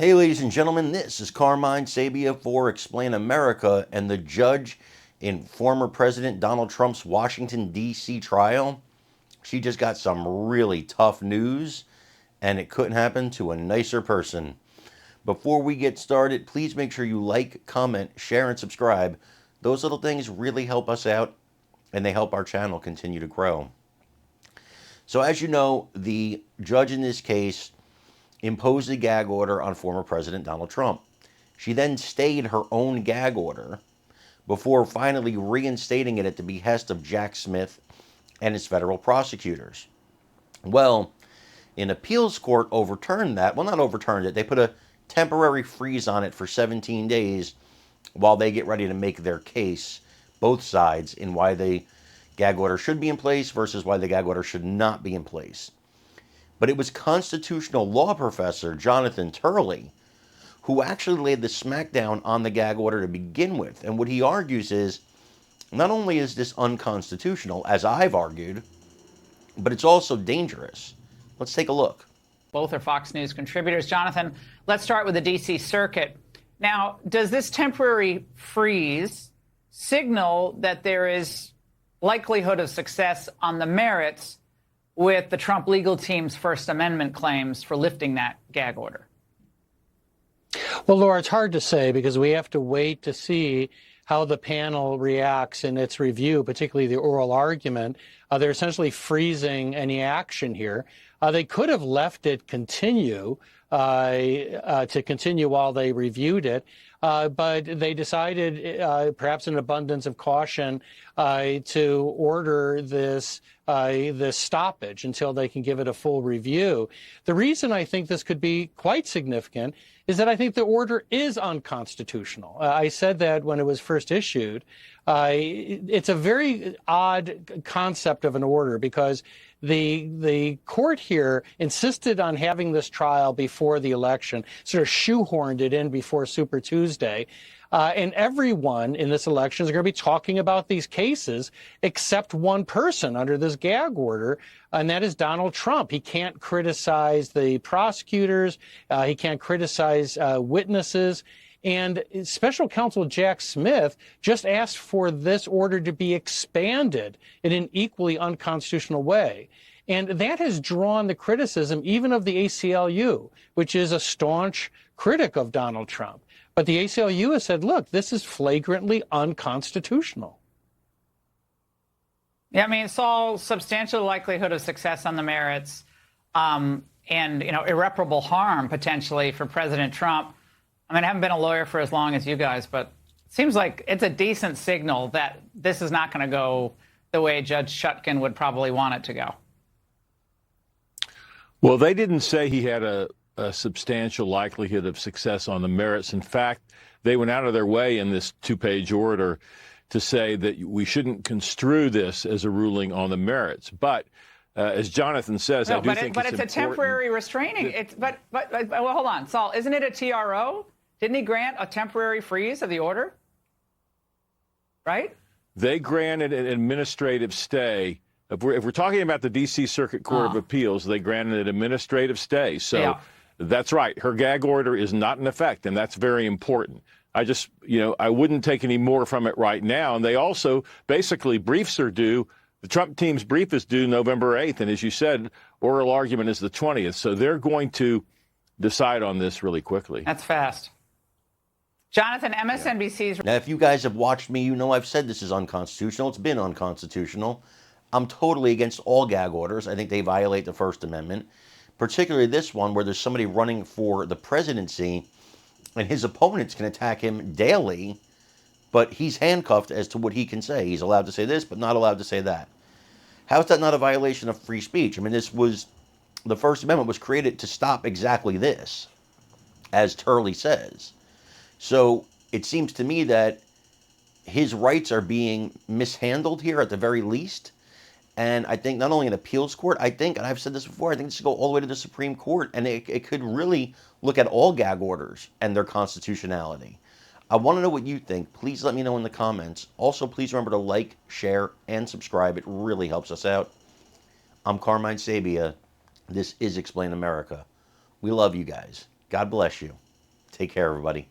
Hey, ladies and gentlemen, this is Carmine Sabia for Explain America, and the judge in former President Donald Trump's Washington, D.C. trial. She just got some really tough news, and it couldn't happen to a nicer person. Before we get started, please make sure you like, comment, share, and subscribe. Those little things really help us out, and they help our channel continue to grow. So, as you know, the judge in this case imposed a gag order on former President Donald Trump. She then stayed her own gag order before finally reinstating it at the behest of Jack Smith and his federal prosecutors. Well, an appeals court overturned that. Well, not overturned it. They put a temporary freeze on it for 17 days while they get ready to make their case, both sides, in why the gag order should be in place versus why the gag order should not be in place. But it was constitutional law professor Jonathan Turley who actually laid the smackdown on the gag order to begin with. And what he argues is, not only is this unconstitutional, as I've argued, but it's also dangerous. Let's take a look. Both are Fox News contributors. Jonathan, let's start with the D.C. Circuit. Now, does this temporary freeze signal that there is likelihood of success on the merits with the Trump legal team's First Amendment claims for lifting that gag order? Well, Laura, it's hard to say because we have to wait to see how the panel reacts in its review, particularly the oral argument. They're essentially freezing any action here. They could have left it continue while they reviewed it, but they decided, perhaps in abundance of caution, to order this stoppage until they can give it a full review. The reason I think this could be quite significant is that I think the order is unconstitutional. I said that when it was first issued. It's a very odd concept of an order because the court here insisted on having this trial before the election, sort of shoehorned it in before Super Tuesday. And everyone in this election is going to be talking about these cases except one person under this gag order, and that is Donald Trump. He can't criticize the prosecutors. He can't criticize witnesses. And Special Counsel Jack Smith just asked for this order to be expanded in an equally unconstitutional way. And that has drawn the criticism even of the ACLU, which is a staunch critic of Donald Trump. But the ACLU has said, look, this is flagrantly unconstitutional. Yeah, I mean, it's all substantial likelihood of success on the merits and, irreparable harm potentially for President Trump. I mean, I haven't been a lawyer for as long as you guys, but it seems like it's a decent signal that this is not going to go the way Judge Chutkan would probably want it to go. Well, they didn't say he had a substantial likelihood of success on the merits. In fact, they went out of their way in this two-page order to say that we shouldn't construe this as a ruling on the merits. But as Jonathan says, I do think it's a temporary restraining. But hold on, Saul, isn't it a TRO? Didn't he grant a temporary freeze of the order? Right? They granted an administrative stay. If we're talking about the D.C. Circuit Court of Appeals, they granted an administrative stay. So yeah. That's right. Her gag order is not in effect, and that's very important. I just, I wouldn't take any more from it right now. And they also, basically, briefs are due. The Trump team's brief is due November 8th. And as you said, oral argument is the 20th. So they're going to decide on this really quickly. That's fast. Jonathan, MSNBC's... Now, if you guys have watched me, you know I've said this is unconstitutional. It's been unconstitutional. I'm totally against all gag orders. I think they violate the First Amendment, particularly this one where there's somebody running for the presidency and his opponents can attack him daily, but he's handcuffed as to what he can say. He's allowed to say this, but not allowed to say that. How is that not a violation of free speech? I mean, the First Amendment was created to stop exactly this, as Turley says. So it seems to me that his rights are being mishandled here at the very least. And I think not only an appeals court, I think, and I've said this before, I think this should go all the way to the Supreme Court. And it could really look at all gag orders and their constitutionality. I want to know what you think. Please let me know in the comments. Also, please remember to like, share, and subscribe. It really helps us out. I'm Carmine Sabia. This is Explain America. We love you guys. God bless you. Take care, everybody.